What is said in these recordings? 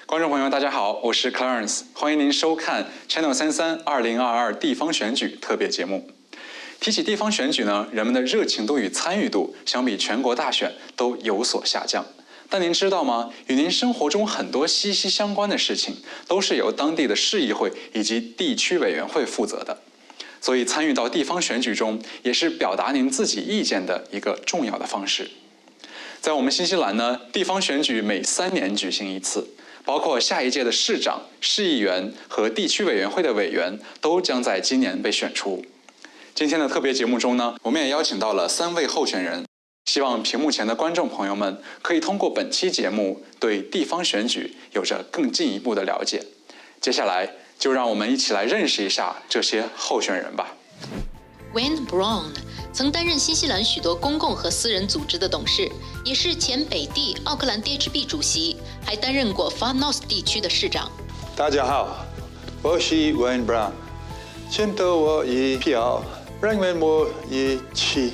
观众朋友，大家好，我是 Clarence， 欢迎您收看 Channel 33 2022地方选举特别节目。提起地方选举呢，人们的热情度与参与度相比全国大选都有所下降。但您知道吗？与您生活中很多息息相关的事情，都是由当地的市议会以及地区委员会负责的。所以参与到地方选举中，也是表达您自己意见的一个重要的方式。在我们新西兰呢，地方选举每3年举行一次，包括下一届的市长、市议员和地区委员会的委员都将在今年被选出。今天的特别节目中呢，我们也邀请到了3位候选人，希望屏幕前的观众朋友们可以通过本期节目对地方选举有着更进一步的了解。接下来就让我们一起来认识一下这些候选人吧。Wayne Brown 曾担任新西兰许多公共和私人组织的董事，也是前北地奥克兰 DHB 主席，还担任过 Far North 地区的市长。大家好，我是 Wayne Brown， 现在我以票让我一起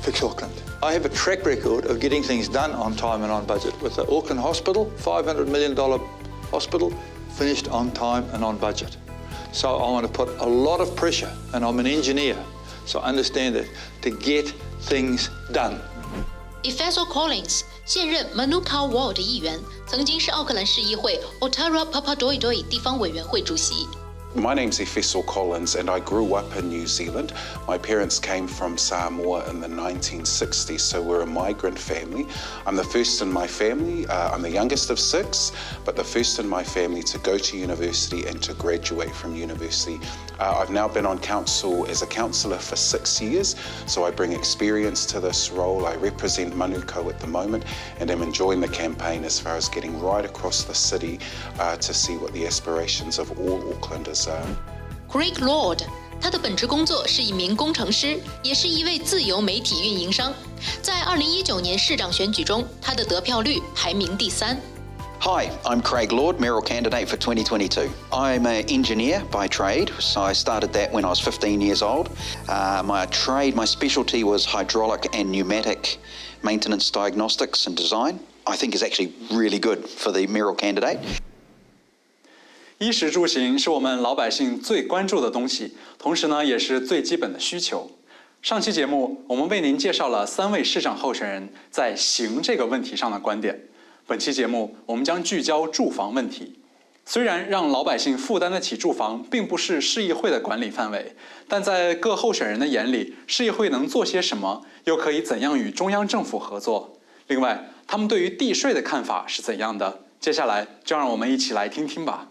fix Auckland. I have a track record of getting things done on time and on budget. With the Auckland Hospital, $500 million hospital, finished on time and on budget. So I want to put a lot of pressure, and I'm an engineer, so I understand that, to get things done. Efeso Collins 现任 Manukau Ward 议员，曾经是奥克兰市议会 Otara Papadoidoi 地方委员会主席。My name's Efeso Collins and I grew up in New Zealand. My parents came from Samoa in the 1960s, so we're a migrant family. I'm the first in my family. I'm the youngest of 6, but the first in my family to go to university and to graduate from university. I've now been on council as a councillor for 6 years, so I bring experience to this role. I represent Manukau at the moment and am enjoying the campaign as far as getting right across the city to see what the aspirations of all Aucklanders Craig Lord 他的本职工作是一名工程师，也是一位自由媒体运营商。在2019年市长选举中，他的得票率排名第3。Hi, I'm Craig Lord, mayoral candidate for 2022. I'm an engineer by trade, so I started that when I was 15 years old. My specialty was hydraulic and pneumatic maintenance diagnostics and design. I think is actually really good for the mayoral candidate. 衣食住行是我们老百姓最关注的东西，同时呢，也是最基本的需求。上期节目我们为您介绍了3位市长候选人在行这个问题上的观点。本期节目我们将聚焦住房问题。虽然让老百姓负担得起住房并不是市议会的管理范围，但在各候选人的眼里，市议会能做些什么，又可以怎样与中央政府合作？另外，他们对于地税的看法是怎样的？接下来就让我们一起来听听吧。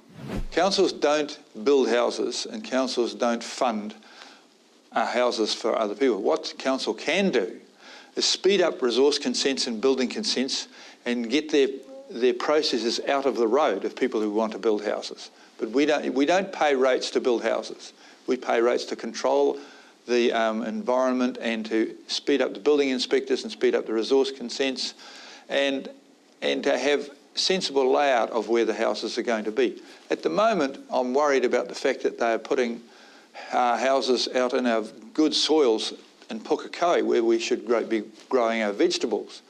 Councils don't build houses and councils don't fund houses for other people. What council can do is speed up resource consents and building consents and get their processes out of the road of people who want to build houses. But we don't pay rates to build houses. We pay rates to control the environment and to speed up the building inspectors and speed up the resource consents and to have sensible layout of where the houses are going to be. At the moment, I'm worried about the fact that they are putting houses out in our good soils in Pukekohe, where we should be growing our vegetables.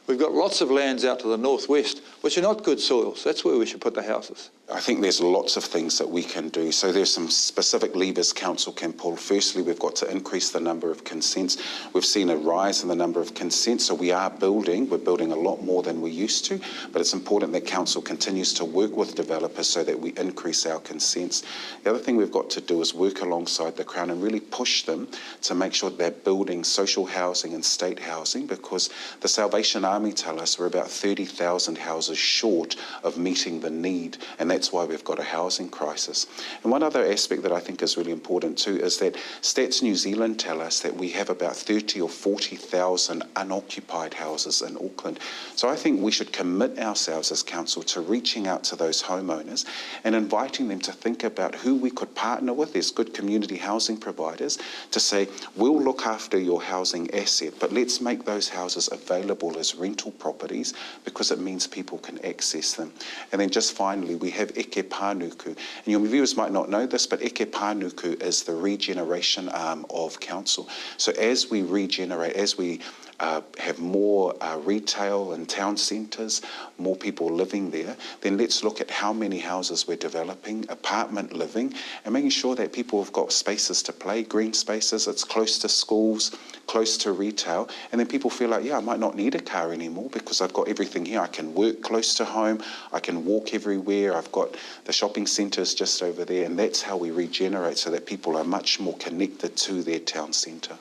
We've got lots of lands out to the northwest, which are not good soils. That's where we should put the houses. I think there's lots of things that we can do. So there's some specific levers council can pull. Firstly, we've got to increase the number of consents. We've seen a rise in the number of consents, so we are building. We're building a lot more than we used to, but it's important that council continues to work with developers so that we increase our consents. The other thing we've got to do is work alongside the Crown and really push them to make sure that they're building social housing and state housing, because the Salvation Army tell us we're about 30,000 houses short of meeting the need, and that's why we've got a housing crisis. And one other aspect that I think is really important too is that Stats New Zealand tell us that we have about 30 or 40,000 unoccupied houses in Auckland. So I think we should commit ourselves as council to reaching out to those homeowners and inviting them to think about who we could partner with as good community housing providers to say, we'll look after your housing asset, but let's make those houses available as rental properties because it means people can access them. And then just finally, we have Eke Pānuku. And your viewers might not know this, but Eke Pānuku is the regeneration arm of council. So as we regenerate, as we have more retail and town centres, more people living there, then let's look at how many houses we're developing, apartment living, and making sure that people have got spaces to play, green spaces, it's close to schools, close to retail, and then people feel like, yeah, I might not need a car anymore because I've got everything here. I can work close to home, I can walk everywhere, I've got the shopping centres just over there, and that's how we regenerate so that people are much more connected to their town centre.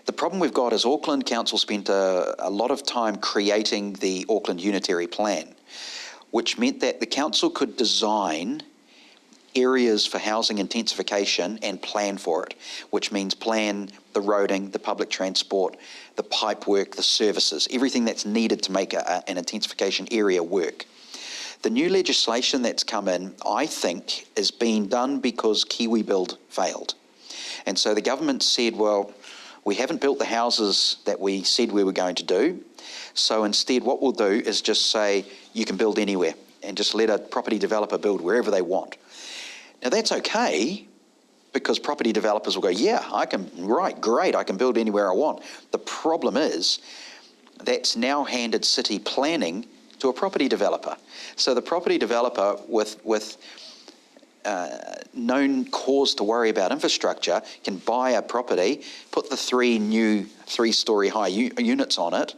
The problem we've got is Auckland Council spent a lot of time creating the Auckland Unitary Plan, which meant that the council could design areas for housing intensification and plan for it, which means plan the roading, the public transport, the pipe work, the services, everything that's needed to make an intensification area work. The new legislation that's come in, I think, is being done because Kiwi Build failed. And so the government said, well, we haven't built the houses that we said we were going to do, so instead what we'll do is just say you can build anywhere and just let a property developer build wherever they want. Now that's okay, because property developers will go, yeah, great, I can build anywhere I want. The problem is that's now handed city planning to a property developer. So the property developer with known cause to worry about infrastructure can buy a property, put the 3 new 3-storey high units on it,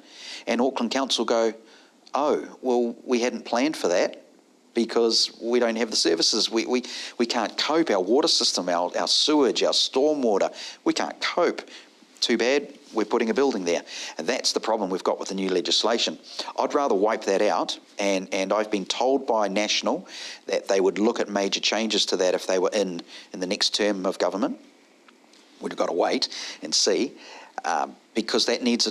and Auckland Council go, oh, well, we hadn't planned for that because we don't have the services. We can't cope. Our water system, our sewage, our stormwater, we can't cope. Too bad, we're putting a building there. And that's the problem we've got with the new legislation. I'd rather wipe that out, and I've been told by National that they would look at major changes to that if they were in the next term of government. We've got to wait and see, because that needs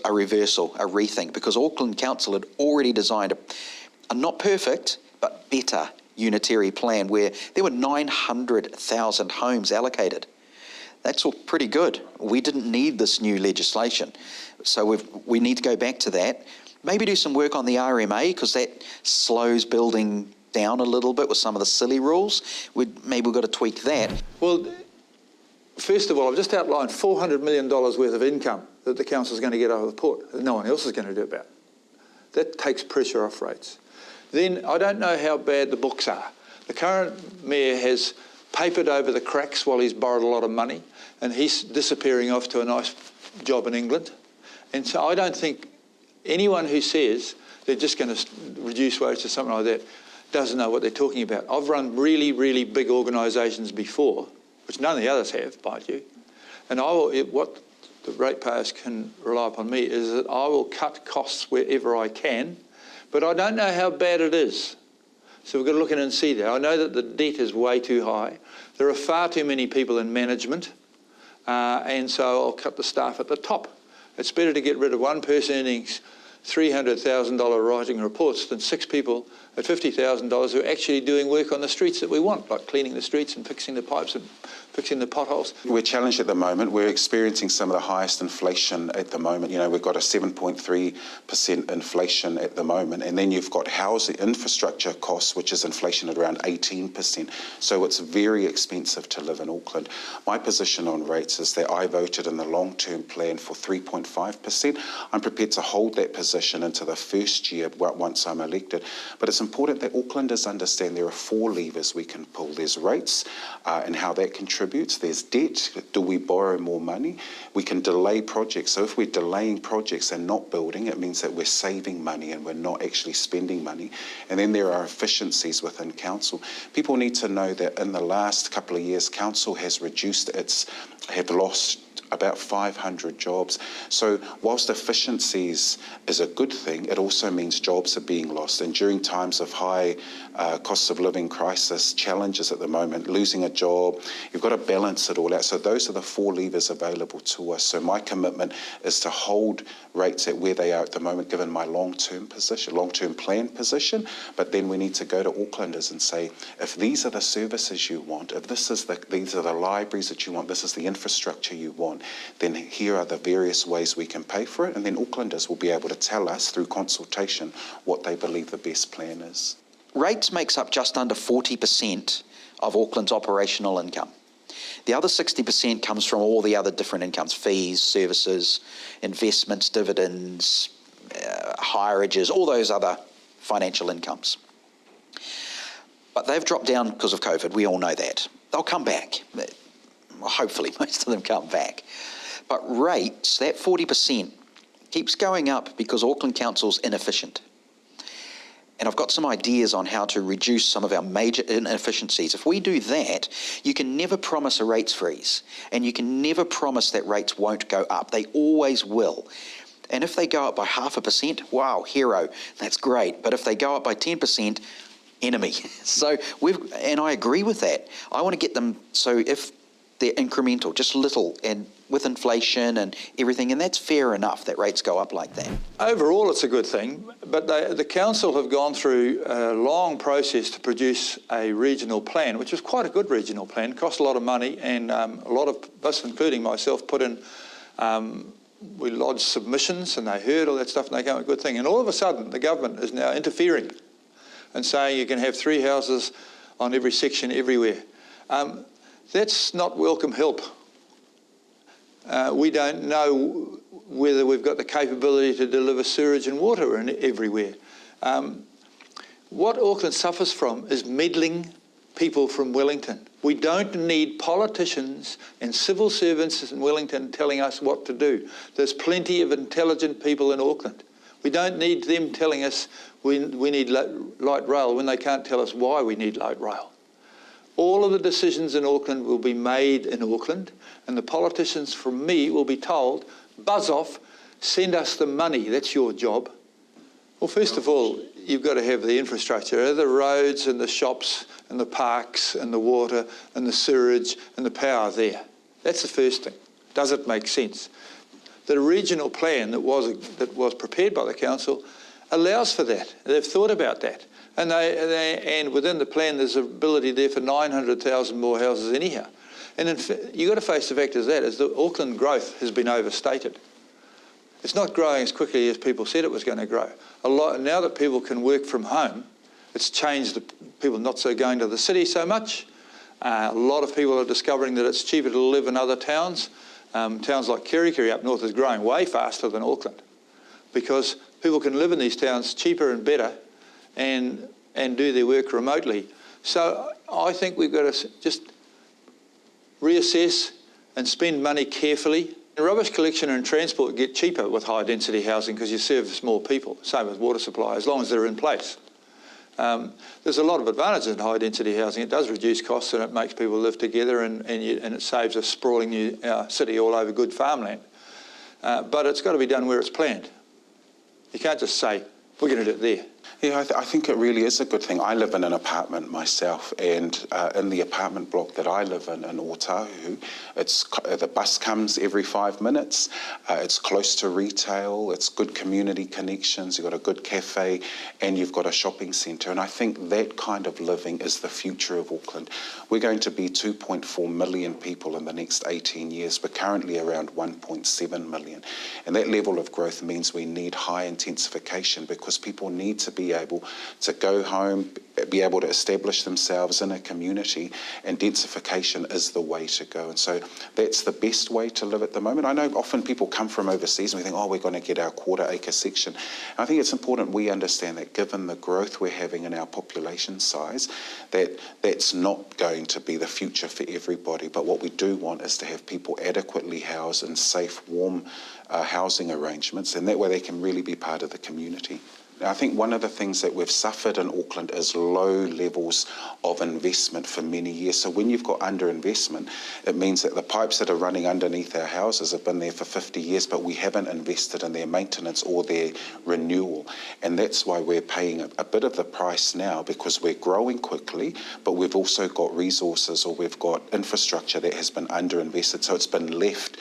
a reversal, a rethink, because Auckland Council had already designed a not perfect, but better unitary plan where there were 900,000 homes allocated. That's all pretty good. We didn't need this new legislation. So we need to go back to that. Maybe do some work on the RMA, because that slows building down a little bit with some of the silly rules. Maybe we've got to tweak that. Well, first of all, I've just outlined $400 million worth of income that the council's going to get out of the port that no one else is going to do about. That takes pressure off rates. Then I don't know how bad the books are. The current mayor has papered over the cracks while he's borrowed a lot of money, and he's disappearing off to a nice job in England. And so I don't think anyone who says they're just going to reduce wages or something like that doesn't know what they're talking about. I've run really, really big organisations before, which none of the others have, mind you. And what the ratepayers can rely upon me is that I will cut costs wherever I can, but I don't know how bad it is. So we've got to look in and see that. I know that the debt is way too high. There are far too many people in management, and so I'll cut the staff at the top. It's better to get rid of one person earning $300,000 writing reports than 6 people at $50,000 who are actually doing work on the streets that we want, like cleaning the streets and fixing the pipes and fixing the potholes. We're challenged at the moment. We're experiencing some of the highest inflation at the moment. You know, we've got a 7.3% inflation at the moment, and then you've got housing infrastructure costs, which is inflation at around 18%. So it's very expensive to live in Auckland. My position on rates is that I voted in the long-term plan for 3.5%. I'm prepared to hold that position into the first year once I'm elected. But it's important that Aucklanders understand there are 4 levers we can pull. There's rates and how that contributes. There's debt. Do we borrow more money? We can delay projects. So if we're delaying projects and not building, it means that we're saving money and we're not actually spending money. And then there are efficiencies within council. People need to know that in the last couple of years, council has lost about 500 jobs. So whilst efficiencies is a good thing, it also means jobs are being lost. And during times of high cost of living crisis, challenges at the moment, losing a job, you've got to balance it all out. So those are the 4 levers available to us. So my commitment is to hold rates at where they are at the moment, given my long-term plan position. But then we need to go to Aucklanders and say, if these are the services you want, if these are the libraries that you want, this is the infrastructure you want, then here are the various ways we can pay for it, and then Aucklanders will be able to tell us through consultation what they believe the best plan is. Rates makes up just under 40% of Auckland's operational income. The other 60% comes from all the other different incomes, fees, services, investments, dividends, hierages, all those other financial incomes. But they've dropped down because of COVID, we all know that. They'll come back. Well, hopefully most of them come back. But rates, that 40%, keeps going up because Auckland Council's inefficient. And I've got some ideas on how to reduce some of our major inefficiencies. If we do that, you can never promise a rates freeze, and you can never promise that rates won't go up. They always will. And if they go up by 0.5%, wow, hero, that's great. But if they go up by 10%, enemy. So and I agree with that. I want to get them, so if they're incremental, just little, and with inflation and everything, and that's fair enough that rates go up like that. Overall, it's a good thing, but the council have gone through a long process to produce a regional plan, which was quite a good regional plan, cost a lot of money, and a lot of us, including myself, put in, we lodged submissions, and they heard all that stuff, and they came up with a good thing. And all of a sudden, the government is now interfering and saying you can have 3 houses on every section everywhere. That's not welcome help. We don't know whether we've got the capability to deliver sewage and water everywhere. What Auckland suffers from is meddling people from Wellington. We don't need politicians and civil servants in Wellington telling us what to do. There's plenty of intelligent people in Auckland. We don't need them telling us we need light rail when they can't tell us why we need light rail. All of the decisions in Auckland will be made in Auckland, and the politicians from me will be told, buzz off, send us the money, that's your job. Well, first of all, you've got to have the infrastructure, the roads and the shops and the parks and the water and the sewage and the power there. That's the first thing. Does it make sense? The regional plan that was prepared by the council allows for that. They've thought about that. And and within the plan, there's an ability there for 900,000 more houses anyhow. And in fact, you've got to face the fact is that Auckland growth has been overstated. It's not growing as quickly as people said it was going to grow. Now that people can work from home, it's changed the people not so going to the city so much. A lot of people are discovering that it's cheaper to live in other towns. Towns like Kerikeri up north is growing way faster than Auckland because people can live in these towns cheaper and better and do their work remotely. So I think we've got to just reassess and spend money carefully. Rubbish collection and transport get cheaper with high density housing because you service more people, same with water supply, as long as they're in place. There's a lot of advantages in high density housing. It does reduce costs and it makes people live together and it saves a sprawling new city all over good farmland. But it's got to be done where it's planned. You can't just say, we're going to do it there. Yeah, I think it really is a good thing. I live in an apartment myself, and in the apartment block that I live in Otahu, the bus comes every 5 minutes. It's close to retail. It's good community connections. You've got a good cafe, and you've got a shopping centre. And I think that kind of living is the future of Auckland. We're going to be 2.4 million people in the next 18 years. We're currently around 1.7 million. And that level of growth means we need high intensification because people need to be able to go home, be able to establish themselves in a community, and densification is the way to go. And so that's the best way to live at the moment. I know often people come from overseas and we think, oh, we're going to get our quarter-acre section. And I think it's important we understand that given the growth we're having in our population size, that's not going to be the future for everybody. But what we do want is to have people adequately housed in safe, warm housing arrangements, and that way they can really be part of the community. I think one of the things that we've suffered in Auckland is low levels of investment for many years. So when you've got underinvestment, it means that the pipes that are running underneath our houses have been there for 50 years, but we haven't invested in their maintenance or their renewal. And that's why we're paying a bit of the price now, because we're growing quickly, but we've also got resources or we've got infrastructure that has been underinvested. So it's been left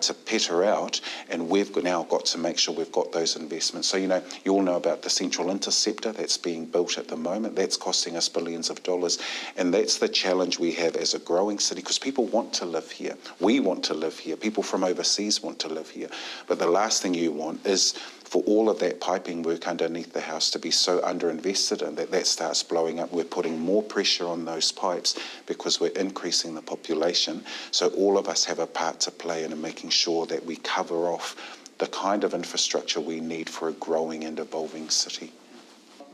to peter out, and we've now got to make sure we've got those investments. So, you all know about about the Central Interceptor that's being built at the moment. That's costing us billions of dollars. And that's the challenge we have as a growing city, because people want to live here. We want to live here. People from overseas want to live here. But the last thing you want is for all of that piping work underneath the house to be so underinvested in that starts blowing up. We're putting more pressure on those pipes because we're increasing the population. So all of us have a part to play in making sure that we cover off the kind of infrastructure we need for a growing and evolving city.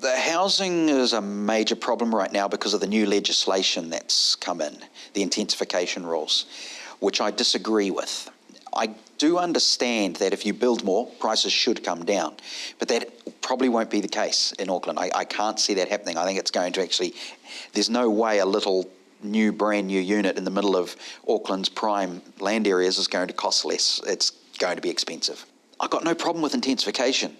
The housing is a major problem right now because of the new legislation that's come in, the intensification rules, which I disagree with. I do understand that if you build more, prices should come down, but that probably won't be the case in Auckland. I can't see that happening. I think it's going to actually, there's no way a little brand new unit in the middle of Auckland's prime land areas is going to cost less. It's going to be expensive. I've got no problem with intensification,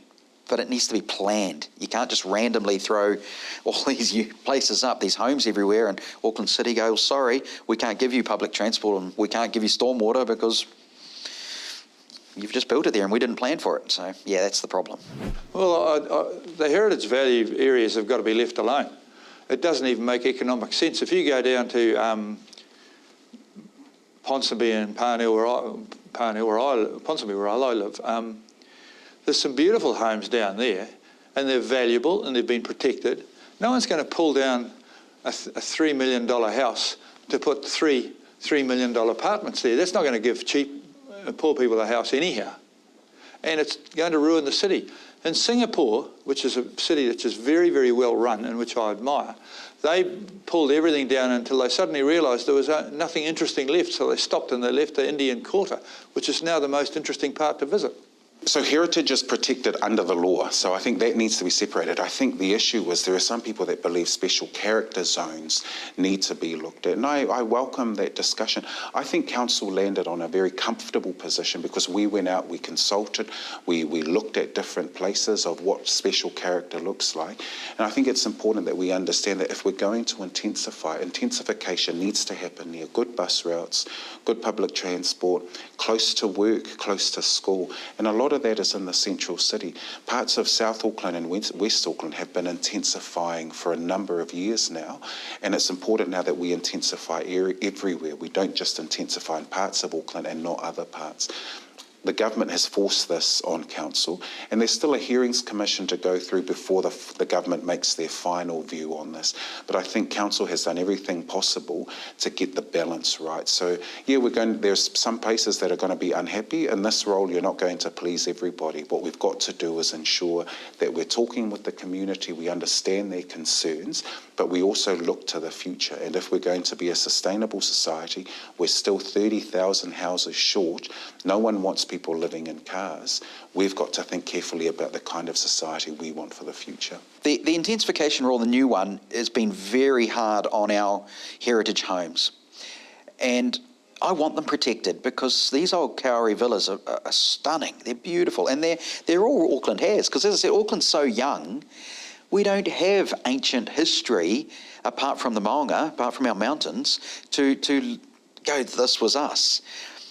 but it needs to be planned. You can't just randomly throw all these places up, these homes everywhere, and Auckland City go, sorry, we can't give you public transport and we can't give you stormwater because you've just built it there and we didn't plan for it. So, yeah, that's the problem. Well, the heritage value areas have got to be left alone. It doesn't even make economic sense. If you go down to Ponsonby and Ponsonby where I live, there's some beautiful homes down there and they're valuable and they've been protected. No one's going to pull down a $3 million house to put $3 million apartments there. That's not going to give poor people a house anyhow. And it's going to ruin the city. In Singapore, which is a city that's just very, very well run and which I admire, they pulled everything down until they suddenly realised there was nothing interesting left, so they stopped and they left the Indian Quarter, which is now the most interesting part to visit. So heritage is protected under the law, so I think that needs to be separated. I think the issue was there are some people that believe special character zones need to be looked at, and I welcome that discussion. I think Council landed on a very comfortable position because we went out, we consulted, we looked at different places of what special character looks like, and I think it's important that we understand that if we're going to intensify, intensification needs to happen near good bus routes, good public transport, close to work, close to school, and a lot of that is in the central city. Parts of South Auckland and West Auckland have been intensifying for a number of years now, and it's important now that we intensify everywhere. We don't just intensify in parts of Auckland and not other parts. The government has forced this on Council, and there's still a hearings commission to go through before the government makes their final view on this. But I think Council has done everything possible to get the balance right. So, yeah, there's some places that are going to be unhappy. In this role, you're not going to please everybody. What we've got to do is ensure that we're talking with the community, we understand their concerns, but we also look to the future. And if we're going to be a sustainable society, we're still 30,000 houses short. No one wants people living in cars. We've got to think carefully about the kind of society we want for the future. The intensification rule, the new one, has been very hard on our heritage homes. And I want them protected because these old Kauri villas are stunning. They're beautiful. And they're all Auckland has. Because as I said, Auckland's so young, we don't have ancient history, apart from the Maunga, apart from our mountains, to go, this was us.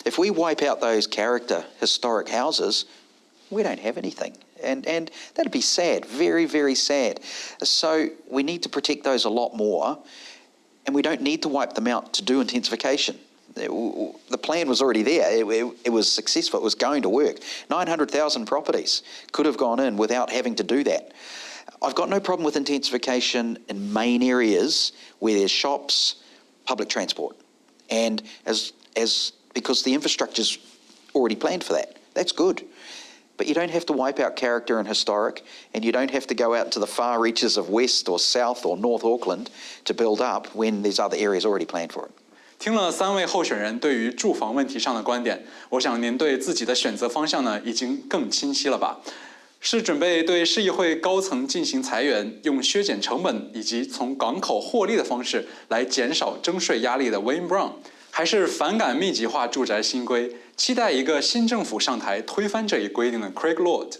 If we wipe out those historic houses, we don't have anything. And that'd be sad, very, very sad. So we need to protect those a lot more, and we don't need to wipe them out to do intensification. The plan was already there. It was successful. It was going to work. 900,000 properties could have gone in without having to do that. I've got no problem with intensification in main areas where there's shops, public transport, and because the infrastructure's already planned for that. That's good. But you don't have to wipe out character and historic, and you don't have to go out to the far reaches of West or South or North Auckland to build up when there's other areas already planned for it. 听了3位候选人对于住房问题上的观点，我想您对自己的选择方向呢已经更清晰了吧？是准备对市议会高层进行裁员，用削减成本以及从港口获利的方式来减少征税压力的 Wayne Brown， 还是反感密集化住宅新规，期待一个新政府上台推翻这一规定的 Craig Lord，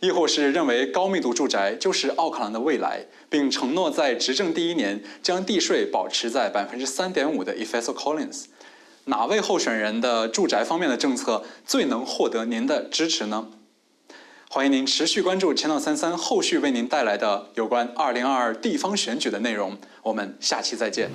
亦或是认为高密度住宅就是奥克兰的未来，并承诺在执政第1年将地税保持在 3.5% 的 Collins， 哪位候选人的住宅方面的政策最能获得您的支持呢？欢迎您持续关注 Channel 33后续为您带来的有关2022地方选举的内容。我们下期再见。